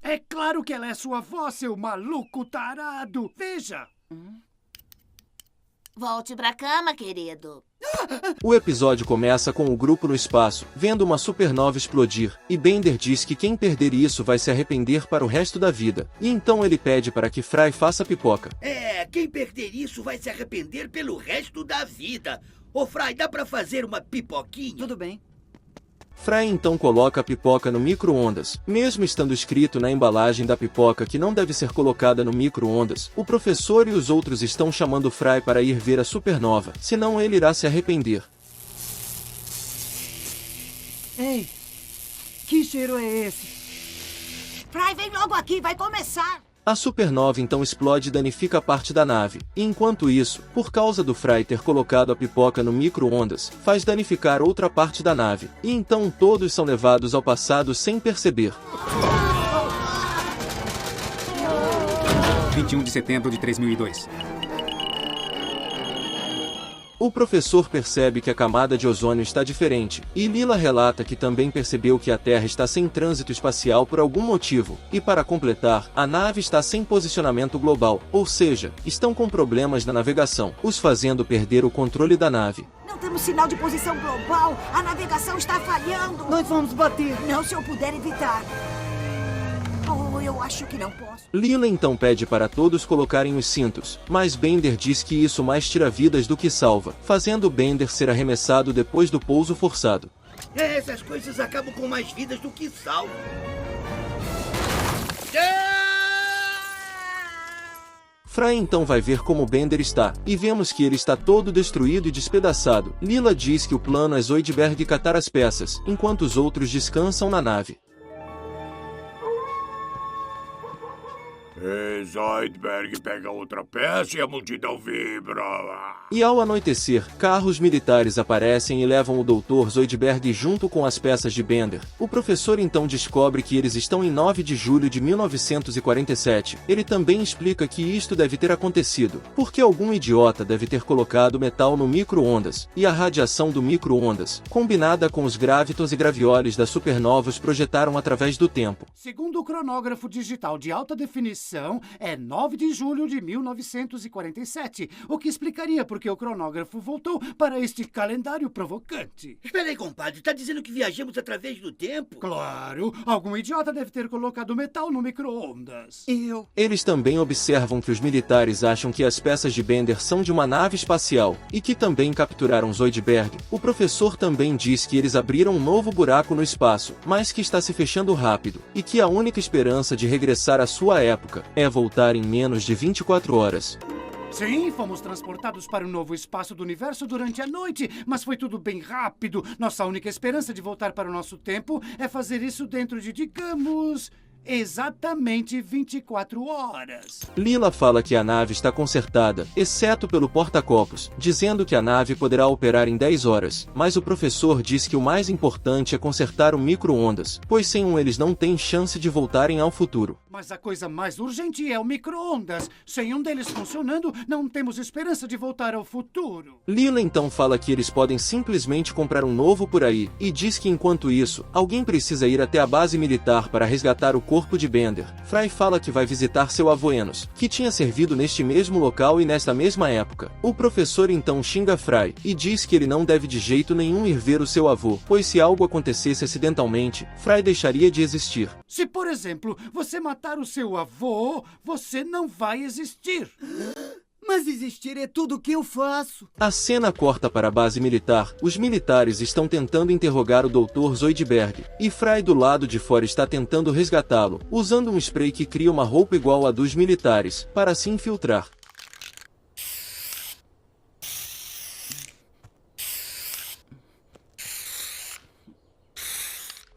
É claro que ela é sua avó, seu maluco tarado. Veja. Volte pra cama, querido. O episódio começa com o grupo no espaço, vendo uma supernova explodir, e Bender diz que quem perder isso vai se arrepender para o resto da vida. E então ele pede para que Fry faça pipoca. Quem perder isso vai se arrepender pelo resto da vida. Ô, Fry, dá pra fazer uma pipoquinha? Tudo bem. Fry então coloca a pipoca no micro-ondas. Mesmo estando escrito na embalagem da pipoca que não deve ser colocada no micro-ondas, o professor e os outros estão chamando Fry para ir ver a supernova, senão ele irá se arrepender. Ei, que cheiro é esse? Fry, vem logo aqui, vai começar. A supernova então explode e danifica parte da nave. E enquanto isso, por causa do Fry ter colocado a pipoca no micro-ondas, faz danificar outra parte da nave. E então todos são levados ao passado sem perceber. 21 de setembro de 3002. O professor percebe que a camada de ozônio está diferente, e Lila relata que também percebeu que a Terra está sem trânsito espacial por algum motivo, e para completar, a nave está sem posicionamento global, ou seja, estão com problemas na navegação, os fazendo perder o controle da nave. Não temos sinal de posição global, a navegação está falhando. Nós vamos bater. Não se eu puder evitar. Oh, eu acho que não posso. Lila então pede para todos colocarem os cintos, mas Bender diz que isso mais tira vidas do que salva, fazendo Bender ser arremessado depois do pouso forçado. Essas coisas acabam com mais vidas do que salvam. Fry então vai ver como Bender está, e vemos que ele está todo destruído e despedaçado. Lila diz que o plano é Zoidberg catar as peças, enquanto os outros descansam na nave. Zoidberg pega outra peça e a multidão vibra. E ao anoitecer, carros militares aparecem e levam o Dr. Zoidberg junto com as peças de Bender. O professor então descobre que eles estão em 9 de julho de 1947. Ele também explica que isto deve ter acontecido, porque algum idiota deve ter colocado metal no micro-ondas, e a radiação do micro-ondas, combinada com os gravitos e gravioles da supernova, os projetaram através do tempo. Segundo o cronógrafo digital de alta definição, é 9 de julho de 1947, o que explicaria porque o cronógrafo voltou para este calendário provocante. Espera aí, compadre, tá dizendo que viajamos através do tempo? Claro, algum idiota deve ter colocado metal no micro-ondas. Eles também observam que os militares acham que as peças de Bender são de uma nave espacial, e que também capturaram Zoidberg. O professor também diz que eles abriram um novo buraco no espaço, mas que está se fechando rápido, e que a única esperança de regressar à sua época é voltar em menos de 24 horas. Sim, fomos transportados para um novo espaço do universo durante a noite, mas foi tudo bem rápido. Nossa única esperança de voltar para o nosso tempo é fazer isso dentro de, digamos, exatamente 24 horas. Lila fala que a nave está consertada, exceto pelo porta-copos, dizendo que a nave poderá operar em 10 horas, mas o professor diz que o mais importante é consertar o micro-ondas, pois sem um eles não têm chance de voltarem ao futuro. Mas a coisa mais urgente é o micro-ondas. Sem um deles funcionando, não temos esperança de voltar ao futuro. Lila então fala que eles podem simplesmente comprar um novo por aí, e diz que enquanto isso, alguém precisa ir até a base militar para resgatar o corpo de Bender. Fry fala que vai visitar seu avô Enos, que tinha servido neste mesmo local e nesta mesma época. O professor então xinga Fry, e diz que ele não deve de jeito nenhum ir ver o seu avô, pois se algo acontecesse acidentalmente, Fry deixaria de existir. Se, por exemplo, você matar o seu avô, você não vai existir. Mas existir é tudo o que eu faço. A cena corta para a base militar. Os militares estão tentando interrogar o Dr. Zoidberg, e Fry do lado de fora está tentando resgatá-lo, usando um spray que cria uma roupa igual à dos militares, para se infiltrar.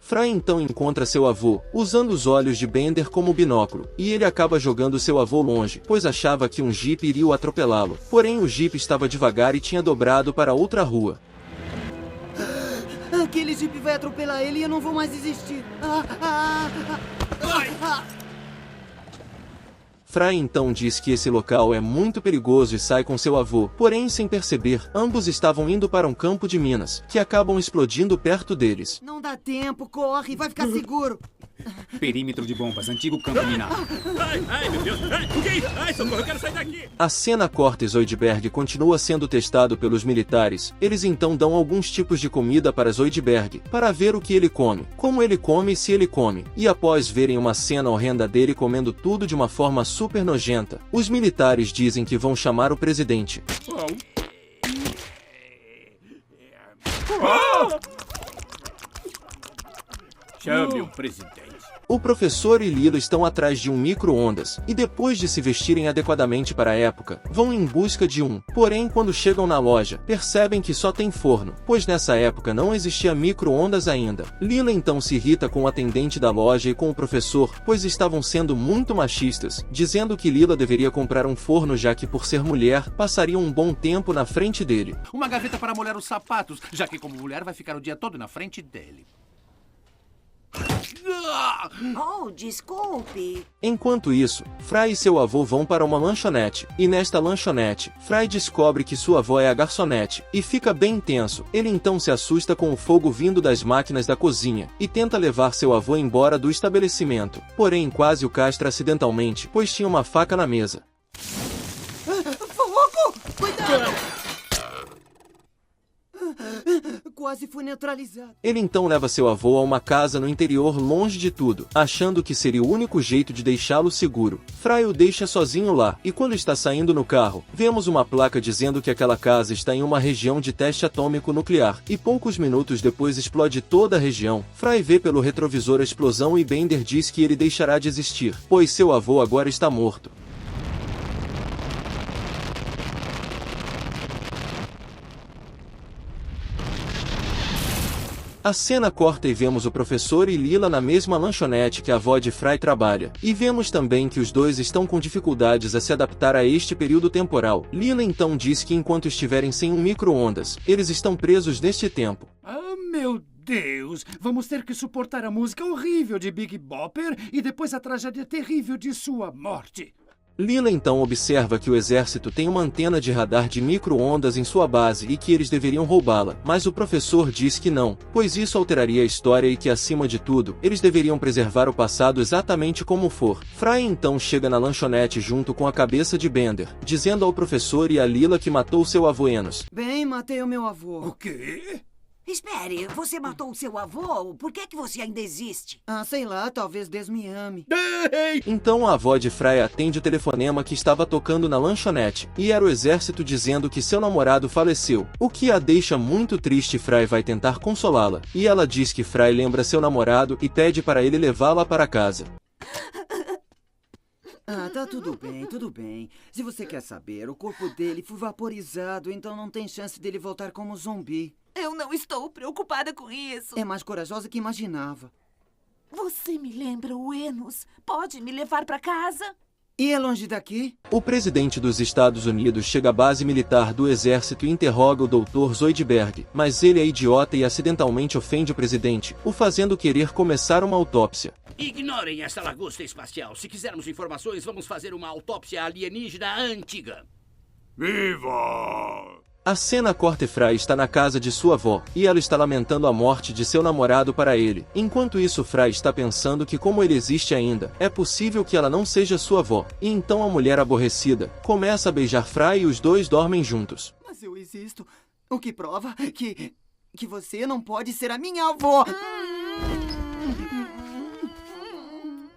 Fry então encontra seu avô, usando os olhos de Bender como binóculo, e ele acaba jogando seu avô longe, pois achava que um jipe iria o atropelá-lo. Porém o jipe estava devagar e tinha dobrado para outra rua. Aquele jipe vai atropelar ele e eu não vou mais existir. Fry então diz que esse local é muito perigoso e sai com seu avô, porém sem perceber, ambos estavam indo para um campo de minas, que acabam explodindo perto deles. Não dá tempo, corre, vai ficar seguro. Perímetro de bombas, antigo campo minado. Ai, meu Deus. Ai, o que é isso? Ai, socorro, eu quero sair daqui. A cena corta e Zoidberg continua sendo testado pelos militares. Eles então dão alguns tipos de comida para Zoidberg, para ver o que ele come, como ele come e se ele come. E após verem uma cena horrenda dele comendo tudo de uma forma super nojenta, os militares dizem que vão chamar o presidente. Chame o presidente. O professor e Lila estão atrás de um micro-ondas, e depois de se vestirem adequadamente para a época, vão em busca de um. Porém, quando chegam na loja, percebem que só tem forno, pois nessa época não existia micro-ondas ainda. Lila então se irrita com o atendente da loja e com o professor, pois estavam sendo muito machistas, dizendo que Lila deveria comprar um forno já que por ser mulher, passaria um bom tempo na frente dele. Uma gaveta para molhar os sapatos, já que como mulher vai ficar o dia todo na frente dele. Oh, desculpe. Enquanto isso, Fry e seu avô vão para uma lanchonete, e nesta lanchonete, Fry descobre que sua avó é a garçonete, e fica bem tenso. Ele então se assusta com o fogo vindo das máquinas da cozinha, e tenta levar seu avô embora do estabelecimento, porém quase o castra acidentalmente, pois tinha uma faca na mesa. Fogo! Cuidado! Quase fui neutralizado. Ele então leva seu avô a uma casa no interior longe de tudo, achando que seria o único jeito de deixá-lo seguro. Fry o deixa sozinho lá, e quando está saindo no carro, vemos uma placa dizendo que aquela casa está em uma região de teste atômico nuclear, e poucos minutos depois explode toda a região. Fry vê pelo retrovisor a explosão e Bender diz que ele deixará de existir, pois seu avô agora está morto. A cena corta e vemos o professor e Lila na mesma lanchonete que a avó de Fry trabalha. E vemos também que os dois estão com dificuldades a se adaptar a este período temporal. Lila então diz que enquanto estiverem sem um micro-ondas, eles estão presos neste tempo. Ah, meu Deus! Vamos ter que suportar a música horrível de Big Bopper e depois a tragédia terrível de sua morte. Lila então observa que o exército tem uma antena de radar de micro-ondas em sua base e que eles deveriam roubá-la, mas o professor diz que não, pois isso alteraria a história e que, acima de tudo, eles deveriam preservar o passado exatamente como for. Fry então chega na lanchonete junto com a cabeça de Bender, dizendo ao professor e a Lila que matou seu avô Enos. Bem, matei o meu avô. O quê? Espere, você matou o seu avô? Por que você ainda existe? Ah, sei lá, talvez Deus me ame. Então a avó de Fry atende o telefonema que estava tocando na lanchonete, e era o exército dizendo que seu namorado faleceu, o que a deixa muito triste. Fry vai tentar consolá-la, e ela diz que Fry lembra seu namorado e pede para ele levá-la para casa. Ah, tá tudo bem, tudo bem. Se você quer saber, o corpo dele foi vaporizado, então não tem chance dele voltar como zumbi. Eu não estou preocupada com isso. É mais corajosa que imaginava. Você me lembra o Enos? Pode me levar para casa? E é longe daqui? O presidente dos Estados Unidos chega à base militar do exército e interroga o Dr. Zoidberg, mas ele é idiota e acidentalmente ofende o presidente, o fazendo querer começar uma autópsia. Ignorem essa lagosta espacial. Se quisermos informações, vamos fazer uma autópsia alienígena antiga. Viva! A cena corta e Fry está na casa de sua avó, e ela está lamentando a morte de seu namorado para ele. Enquanto isso, Fry está pensando que como ele existe ainda, é possível que ela não seja sua avó. E então a mulher aborrecida começa a beijar Fry e os dois dormem juntos. Mas eu existo, o que prova que você não pode ser a minha avó.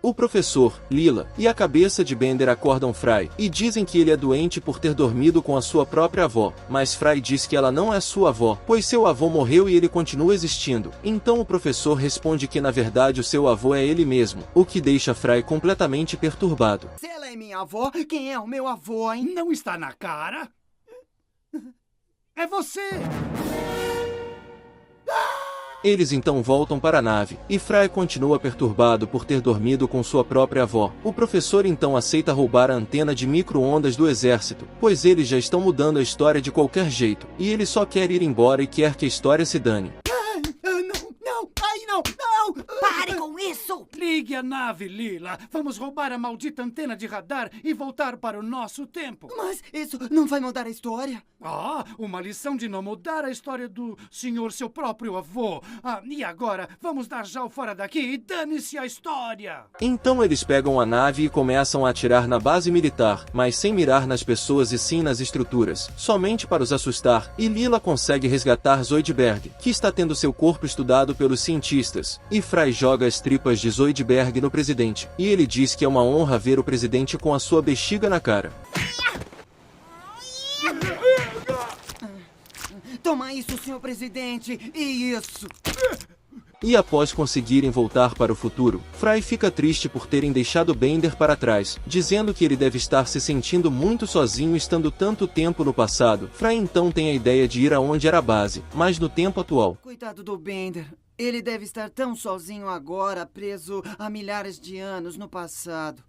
O professor, Lila, e a cabeça de Bender acordam Fry, e dizem que ele é doente por ter dormido com a sua própria avó, mas Fry diz que ela não é sua avó, pois seu avô morreu e ele continua existindo. Então o professor responde que na verdade o seu avô é ele mesmo, o que deixa Fry completamente perturbado. Se ela é minha avó, quem é o meu avô, hein? Não está na cara? É você! Eles então voltam para a nave, e Fry continua perturbado por ter dormido com sua própria avó. O professor então aceita roubar a antena de micro-ondas do exército, pois eles já estão mudando a história de qualquer jeito, e ele só quer ir embora e quer que a história se dane. Não! Ai, não! Pare com isso! Ligue a nave, Lila. Vamos roubar a maldita antena de radar e voltar para o nosso tempo. Mas isso não vai mudar a história? Ah, uma lição de não mudar a história do senhor seu próprio avô. E agora, vamos dar já o fora daqui e dane-se a história. Então eles pegam a nave e começam a atirar na base militar, mas sem mirar nas pessoas e sim nas estruturas, somente para os assustar, e Lila consegue resgatar Zoidberg, que está tendo seu corpo estudado pelos cientistas, e Fry joga as tripas de Zoidberg no presidente, e ele diz que é uma honra ver o presidente com a sua bexiga na cara. Toma isso, senhor presidente! Isso! E após conseguirem voltar para o futuro, Fry fica triste por terem deixado Bender para trás, dizendo que ele deve estar se sentindo muito sozinho estando tanto tempo no passado. Fry então tem a ideia de ir aonde era a base, mas no tempo atual. Coitado do Bender. Ele deve estar tão sozinho agora, preso há milhares de anos no passado.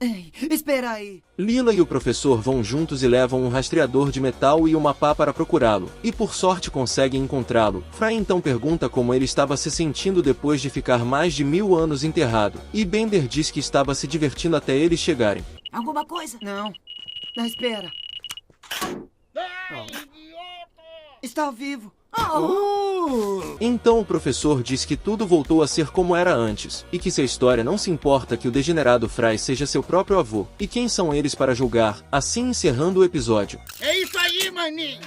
Ei, espera aí! Lila e o professor vão juntos e levam um rastreador de metal e uma pá para procurá-lo, e por sorte conseguem encontrá-lo. Fry então pergunta como ele estava se sentindo depois de ficar mais de 1000 anos enterrado, e Bender diz que estava se divertindo até eles chegarem. Alguma coisa? Não. Espera. Está vivo. Então o professor diz que tudo voltou a ser como era antes, e que se a história não se importa que o degenerado Fry seja seu próprio avô, e quem são eles para julgar, assim encerrando o episódio. É isso aí, maninho!